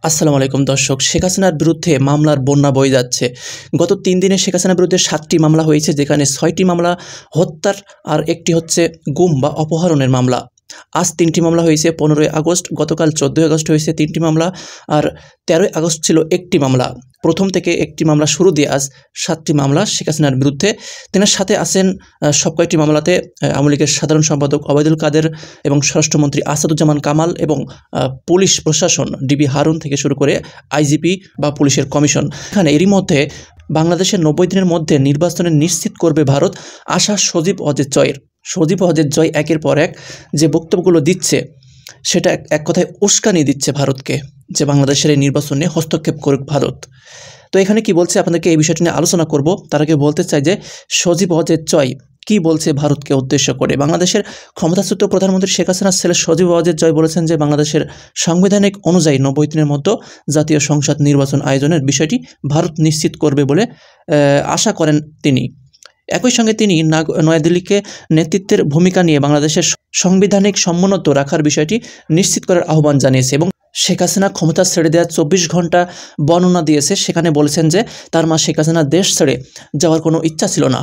আসসালামু আলাইকুম দর্শক, শেখ হাসিনার বিরুদ্ধে মামলার বন্যা বয়ে যাচ্ছে। গত ৩ দিনে শেখ হাসিনার বিরুদ্ধে ৭টি মামলা হয়েছে, যেখানে ৬টি মামলা হত্যার আর একটি হচ্ছে গুম বা অপহরণের মামলা। আজ ৩টি মামলা হয়েছে। ১৫ই আগস্ট, গতকাল ১৪ই আগস্ট হয়েছে ৩টি মামলা, আর ১৩ই আগস্ট ছিল একটি মামলা। প্রথম থেকে একটি মামলা শুরু দিয়ে আজ ৭টি মামলা শেখ হাসিনার বিরুদ্ধে। তেনার সাথে আছেন সব কয়েকটি মামলাতে আওয়ামী লীগের সাধারণ সম্পাদক ওবায়দুল কাদের এবং স্বরাষ্ট্রমন্ত্রী আসাদুজ্জামান কামাল এবং পুলিশ প্রশাসন ডিবি হারুন থেকে শুরু করে আইজিপি বা পুলিশের কমিশন। এখানে এরই মধ্যে বাংলাদেশের ৯০ দিনের মধ্যে নির্বাচনে নিশ্চিত করবে ভারত আশা সজীব ওয়াজেদ জয়ের। সজীব ওয়াজেদ জয় একের পর এক যে বক্তব্যগুলো দিচ্ছে, সেটা এক কথায় উস্কানি দিচ্ছে ভারতকে যে বাংলাদেশের এই নির্বাচনে হস্তক্ষেপ করুক ভারত। তো এখানে কি বলছে আপনাদেরকে এই বিষয়টি নিয়ে আলোচনা করব। তার আগে বলতে চাই যে সজীব ওয়াজেদ জয় কী বলছে ভারতকে উদ্দেশ্য করে। বাংলাদেশের ক্ষমতাচ্যুত প্রধানমন্ত্রী শেখ হাসিনার ছেলে সজীব ওয়াজেদ জয় বলেছেন যে বাংলাদেশের সাংবিধানিক অনুযায়ী ৯০ দিনের মধ্যে জাতীয় সংসদ নির্বাচন আয়োজনের বিষয়টি ভারত নিশ্চিত করবে বলে আশা করেন তিনি। একই সঙ্গে তিনি নয়াদিল্লিকে নেতৃত্বের ভূমিকা নিয়ে বাংলাদেশের সাংবিধানিক সমুন্নত রাখার বিষয়টি নিশ্চিত করার আহ্বান জানিয়েছে এবং শেখ হাসিনা ক্ষমতা ছেড়ে দেওয়ার ২৪ ঘন্টা বর্ণনা দিয়েছে। সেখানে বলেছেন যে তার মা শেখ হাসিনা দেশ ছেড়ে যাওয়ার কোনো ইচ্ছা ছিল না,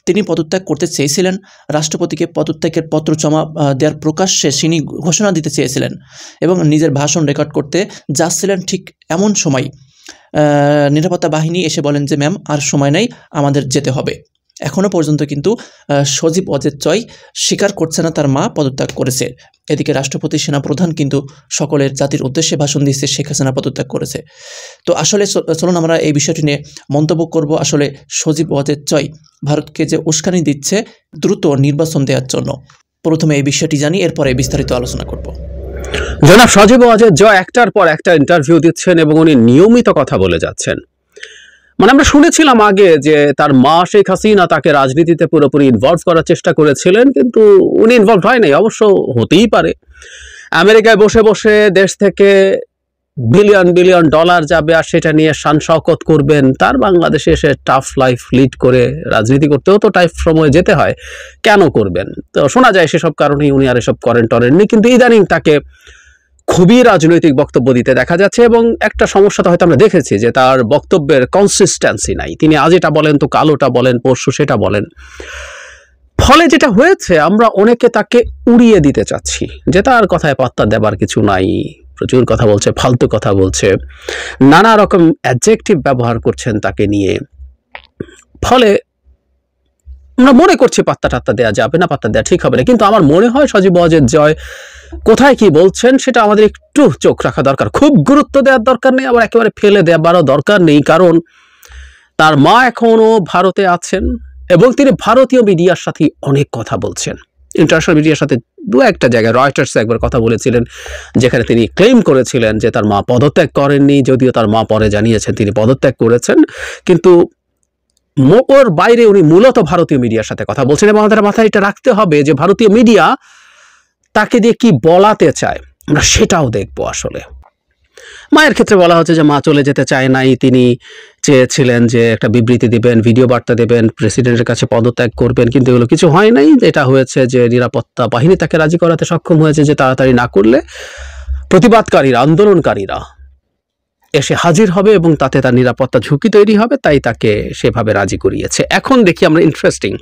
তিনি পদত্যাগ করতে চেয়েছিলেন। রাষ্ট্রপতিকে পদত্যাগের পত্র জমা দেওয়ার প্রকাশ্যে তিনি ঘোষণা দিতে চেয়েছিলেন এবং নিজের ভাষণ রেকর্ড করতে যাচ্ছিলেন। ঠিক এমন সময় নিরাপত্তা বাহিনী এসে বলেন যে ম্যাম, আর সময় নেই, আমাদের যেতে হবে। এখনও পর্যন্ত কিন্তু সজীব ওয়াজেদ জয় স্বীকার করছে না তার মা পদত্যাগ করেছে। এদিকে রাষ্ট্রপতি, সেনাপ্রধান কিন্তু সকলের জাতির উদ্দেশ্যে ভাষণ দিচ্ছে শেখ হাসিনা পদত্যাগ করেছে। তো আসলে চলুন আমরা এই বিষয়টি নিয়ে মন্তব্য করব। আসলে সজীব ওয়াজেদ জয় ভারতকে যে উস্কানি দিচ্ছে দ্রুত নির্বাচন দেওয়ার জন্য, প্রথমে এই বিষয়টি জানি, এরপরে বিস্তারিত আলোচনা করব। জনাব সজীব ওয়াজেদ জয় একটার পর একটা ইন্টারভিউ দিচ্ছেন এবং উনি নিয়মিত কথা বলে যাচ্ছেন। মানে আমরা শুনেছিলাম আগে যে তার মা শেখ হাসিনা তাকে রাজনীতিতে পুরোপুরি ইনভলভ করার চেষ্টা করেছিলেন, কিন্তু উনি ইনভলভ হয় নাই। অবশ্য হতেই পারে, আমেরিকায় বসে বসে দেশ থেকে বিলিয়ন বিলিয়ন ডলার যাবে আর সেটা নিয়ে শান শওকত করবেন। তার বাংলাদেশে এসে টাফ লাইফ লিড করে রাজনীতি করতেও তো টাইপ সময় যেতে হয়, কেন করবেন? তো শোনা যায় সেসব কারণেই উনি আর এসব করেননি। কিন্তু ইদানিং তাকে খুবই রাজনৈতিক বক্তব্য দিতে দেখা যাচ্ছে এবং একটা সমস্যা তো হয়তো আমরা দেখেছি যে তার বক্তব্যের কনসিস্টেন্সি নাই। তিনি আজ এটা বলেন তো কালোটা বলেন, পরশু সেটা বলেন। ফলে যেটা হয়েছে, আমরা অনেকে তাকে উড়িয়ে দিতে চাচ্ছি যে তার কথায় পাত্তা দেবার কিছু নাই, প্রচুর কথা বলছে, ফালতু কথা বলছে, নানা রকম অ্যাডজেক্টিভ ব্যবহার করছেন তাকে নিয়ে। ফলে আমরা মনে করছি পাত্তা টাত্তা দেওয়া যাবে না, পাত্তা দেওয়া ঠিক হবে না। কিন্তু আমার মনে হয় সজীব ওয়াজেদ জয় কোথায় কি বলছেন সেটা আমাদের একটু চোখ রাখা দরকার। খুব গুরুত্ব দেওয়ার দরকার নেই, আবার একেবারে ফেলে দেওয়ারও দরকার নেই, কারণ তার মা এখনো ভারতে আছেন এবং তিনি ভারতীয় মিডিয়ার সাথে অনেক কথা বলছেন। ইন্টারন্যাশনাল মিডিয়ার সাথে দু একটা জায়গায়, রয়টার্সে একবার কথা বলেছিলেন যেখানে তিনি ক্লেম করেছিলেন যে তার মা পদত্যাগ করেননি, যদিও তার মা পরে জানিয়েছেন তিনি পদত্যাগ করেছেন। কিন্তু ওর বাইরে উনি মূলত ভারতীয় মিডিয়ার সাথে কথা বলছেন এবং আমাদের মাথায় এটা রাখতে হবে যে ভারতীয় মিডিয়া তাকে দিয়ে কি বলাতে চায়, আমরা সেটাও দেখবো। আসলে মায়ের ক্ষেত্রে বলা হচ্ছে যে মা চলে যেতে চায় নাই, তিনি চেয়েছিলেন যে একটা বিবৃতি দেবেন, ভিডিও বার্তা দেবেন, প্রেসিডেন্টের কাছে পদত্যাগ করবেন, কিন্তু এগুলো কিছু হয় নাই। যেটা হয়েছে যে নিরাপত্তা বাহিনী তাকে রাজি করাতে সক্ষম হয়েছে যে তাড়াতাড়ি না করলে প্রতিবাদকারীরা, আন্দোলনকারীরা এসে হাজির হবে এবং তাতে তার নিরাপত্তা ঝুঁকি তৈরি হবে, তাই তাকে সেভাবে রাজি করিয়েছে। এখন দেখি আমরা ইন্টারেস্টিং,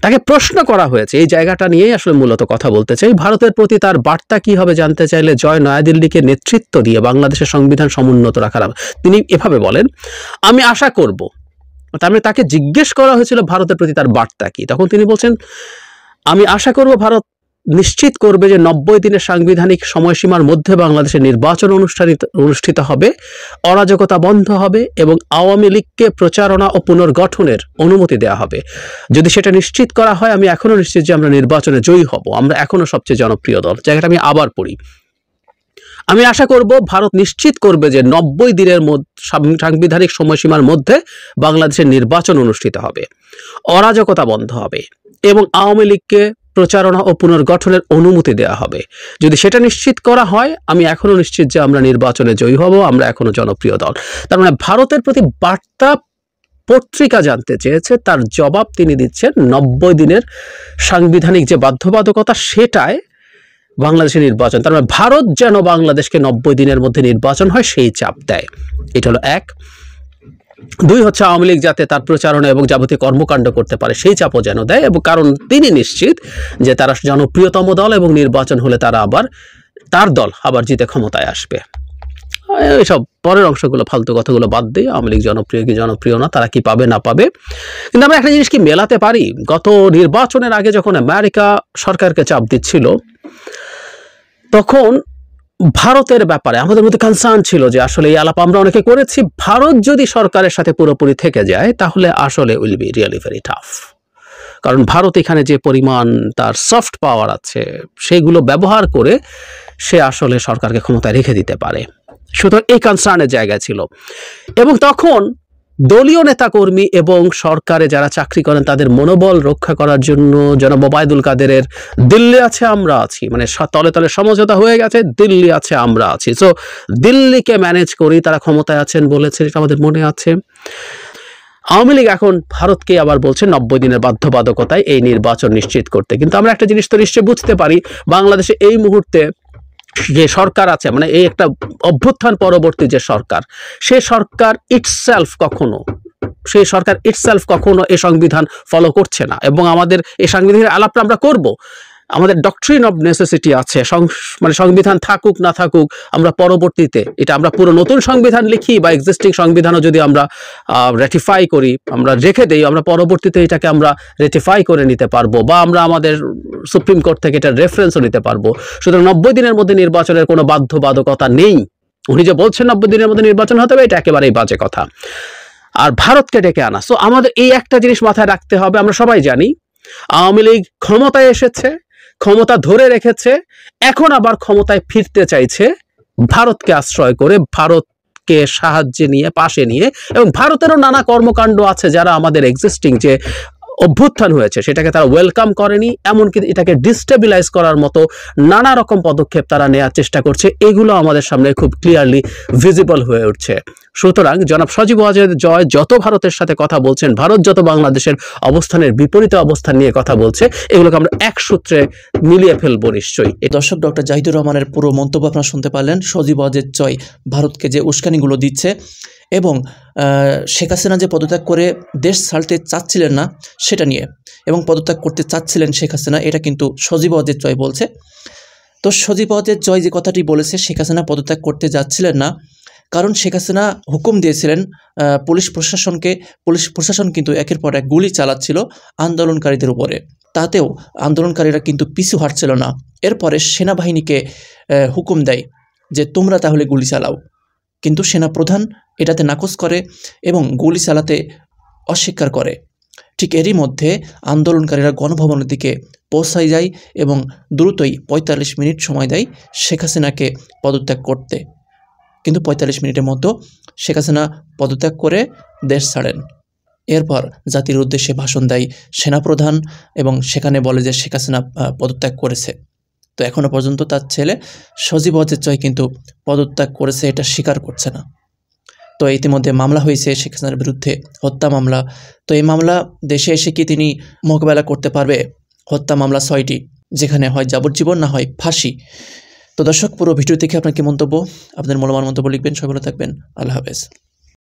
তাকে প্রশ্ন করা হয়েছে এই জায়গাটা নিয়েই আসলে মূলত কথা বলতে চাই। ভারতের প্রতি তার বার্তা কি হবে জানতে চাইলে জয় নয়াদিল্লিকে নেতৃত্ব দিয়ে বাংলাদেশের সংবিধান সমুন্নত রাখার তিনি এভাবে বলেন, আমি আশা করব। তার মানে তাকে জিজ্ঞেস করা হয়েছিল ভারতের প্রতি তার বার্তা কি, তখন তিনি বলছেন আমি আশা করব ভারত নিশ্চিত করবে যে ৯০ দিনের সাংবিধানিক সময়সীমার মধ্যে বাংলাদেশের নির্বাচন অনুষ্ঠিত হবে, অরাজকতা বন্ধ হবে এবং আওয়ামী লীগকে প্রচারণা ও পুনর্গঠনের অনুমতি দেওয়া হবে। যদি সেটা নিশ্চিত করা হয়, আমি এখনো নিশ্চিত যে আমরা নির্বাচনে জয়ী হব, আমরা এখনো সবচেয়ে জনপ্রিয় দল। জায়গাটা আমি আবার পড়ি, আমি আশা করব ভারত নিশ্চিত করবে যে ৯০ দিনের সাংবিধানিক সময়সীমার মধ্যে বাংলাদেশের নির্বাচন অনুষ্ঠিত হবে, অরাজকতা বন্ধ হবে এবং আওয়ামী লীগকে প্রচারণা ও পুনর্গঠনের অনুমতি দেওয়া হবে। যদি সেটা নিশ্চিত করা হয়, আমি এখনো নিশ্চিত যে আমরা নির্বাচনে জয়ী হব, আমরা এখনো জনপ্রিয় দল। তার মানে ভারতের প্রতি বার্তা পত্রিকা জানতে চেয়েছে, তার জবাব তিনি দিচ্ছেন ৯০ দিনের সাংবিধানিক যে বাধ্যবাধকতা সেটায় বাংলাদেশের নির্বাচন, তার মানে ভারত যেন বাংলাদেশকে 90 দিনের মধ্যে নির্বাচন হয় সেই চাপ দেয়। এটা হলো এক। দুই হচ্ছে আওয়ামী লীগ যাতে তার প্রচারণা এবং যাবতীয় কর্মকাণ্ড করতে পারে সেই চাপও যেন দেয়, এবং কারণ তিনি নিশ্চিত যে তারা জনপ্রিয়তম দল এবং নির্বাচন হলে তার দল আবার জিতে ক্ষমতায় আসবে। এইসব পরের অংশগুলো ফালতু কথাগুলো বাদ দিয়ে আওয়ামী লীগ জনপ্রিয় কি জনপ্রিয় না, তারা কি পাবে না পাবে, কিন্তু আমরা একটা জিনিস কি মেলাতে পারি, গত নির্বাচনের আগে যখন আমেরিকা সরকারকে চাপ দিচ্ছিল তখন ভারতের ব্যাপারে আমাদের মধ্যে কনসার্ন ছিল যে আসলে এই আলাপ আমরা অনেকে করেছি, ভারত যদি সরকারের সাথে পুরোপুরি থেকে যায় তাহলে আসলে will be really very tough, কারণ ভারত এখানে যে পরিমাণ তার সফট পাওয়ার আছে সেগুলো ব্যবহার করে সে আসলে সরকারকে ক্ষমতায় রেখে দিতে পারে। সুতরাং এই কনসার্নের জায়গা ছিল, এবং তখন দলীয় নেতাকর্মী এবং সরকারে যারা চাকরি করেন তাদের মনোবল রক্ষা করার জন্য জনাব ওবায়দুল কাদেরের দিল্লি আছে আমরা আছি, মানে তলে তলে সমঝোতা হয়ে গেছে, দিল্লি আছে আমরা আছি, সো দিল্লিকে ম্যানেজ করি তারা ক্ষমতায় আছেন বলেছে, এটা আমাদের মনে আছে। আওয়ামী লীগ এখন ভারতকে আবার বলছে 90 দিনের বাধ্যবাধকতায় এই নির্বাচন নিশ্চিত করতে, কিন্তু আমরা একটা জিনিস তো নিশ্চয়ই বুঝতে পারি, বাংলাদেশে এই মুহূর্তে যে সরকার আছে, মানে এই একটা অভ্যুত্থান পরবর্তী যে সরকার, সেই সরকার ইটসেলফ কখনো এই সংবিধান ফলো করছে না, এবং আমাদের এই সংবিধানের আলাপটা আমরা করব, আমাদের ডক্ট্রিন অফ নেসেসিটি আছে, মানে সংবিধান থাকুক না থাকুক আমরা পরবর্তীতে এটা আমরা পুরো নতুন সংবিধান লিখি বা এক্সিস্টিং সংবিধানও যদি আমরা রেটিফাই করি, আমরা রেখে দেই, আমরা পরবর্তীতে এটাকে আমরা রেটিফাই করে নিতে পারবো, বা আমরা আমাদের সুপ্রিম কোর্ট থেকে এটা রেফারেন্সও নিতে পারবো। সুতরাং 90 দিনের মধ্যে নির্বাচনের কোনো বাধ্যবাধকতা নেই। উনি যে বলছেন 90 দিনের মধ্যে নির্বাচন হতে হবে, এটা একেবারেই বাজে কথা। আর ভারতকে ডেকে আনা, সো আমাদের এই একটা জিনিস মাথায় রাখতে হবে, আমরা সবাই জানি আওয়ামী লীগ ক্ষমতায় এসেছে, ক্ষমতা ধরে রেখেছে, এখন আবার ক্ষমতায় ফিরতে চাইছে ভারতকে আশ্রয় করে, ভারতকে সাহায্যে নিয়ে পাশে নিয়ে, এবং ভারতেরও নানা কর্মকাণ্ড আছে যারা আমাদের এক্সিস্টিং যে অভ্যুত্থান হয়েছে সেটাকে তারা ওয়েলকাম করেনি, এমনকি এটাকে ডিস্টেবিলাইজ করার মতো নানা রকম পদক্ষেপ তারা নেওয়ার চেষ্টা করছে, এগুলো আমাদের সামনে খুব ক্লিয়ারলি ভিজিবল হয়ে উঠছে। সুতরাং জনাব সজীব ওয়াজেদ জয় যত ভারতের সাথে কথা বলছেন, ভারত যত বাংলাদেশের অবস্থানের বিপরীত অবস্থান নিয়ে কথা বলছে, এগুলোকে আমরা এক সূত্রে মিলিয়ে ফেলবো নিশ্চয়ই। দর্শক, ডক্টর জাহিদুর রহমানের পুরো মন্তব্য আপনারা শুনতে পারলেন। সজীব ওয়াজেদ জয় ভারতকে যে উস্কানিগুলো দিচ্ছে, এবং শেখ হাসিনা যে পদত্যাগ করে দেশ ছাড়তে চাচ্ছিলেন না সেটা নিয়ে, এবং পদত্যাগ করতে চাচ্ছিলেন শেখ হাসিনা, এটা কিন্তু সজীব ওয়াজেদ জয় বলছে। তো সজীব ওয়াজেদ জয় যে কথাটি বলেছে, শেখ হাসিনা পদত্যাগ করতে যাচ্ছিলেন না, কারণ শেখ হাসিনা হুকুম দিয়েছিলেন পুলিশ প্রশাসন কিন্তু একের পর এক গুলি চালাচ্ছিল আন্দোলনকারীদের উপরে, তাতেও আন্দোলনকারীরা কিন্তু পিছু হাঁটছিল না। এরপরে সেনাবাহিনীকে হুকুম দেয় যে তোমরা তাহলে গুলি চালাও, কিন্তু সেনাপ্রধান এটাতে নাকচ করে এবং গুলি চালাতে অস্বীকার করে। ঠিক এরই মধ্যে আন্দোলনকারীরা গণভবনের দিকে পৌঁছায় যায় এবং দ্রুতই 45 মিনিট সময় দেয় শেখ হাসিনাকে পদত্যাগ করতে, কিন্তু 45 মিনিটের মধ্যে শেখ হাসিনা পদত্যাগ করে দেশ ছাড়েন। এরপর জাতির উদ্দেশ্যে ভাষণ দেয় সেনাপ্রধান এবং সেখানে বলে যে শেখ হাসিনা পদত্যাগ করেছে। তো এখনও পর্যন্ত তার ছেলে সজীব ওয়াজেদ জয় কিন্তু পদত্যাগ করেছে এটা স্বীকার করছে না। তো ইতিমধ্যে মামলা হয়েছে শেখ হাসিনার বিরুদ্ধে, হত্যা মামলা। তো এই মামলা দেশে এসে কি তিনি মোকাবেলা করতে পারবে? হত্যা মামলা 6টি, যেখানে হয় যাবজ্জীবন না হয় ফাঁসি। তো দর্শক, পুরো ভিডিও দেখে আপনার কি মন্তব্য, আপনাদের মূল্যবান মন্তব্য লিখবেন। সবাই ভালো থাকবেন, আল্লাহ হাফেজ।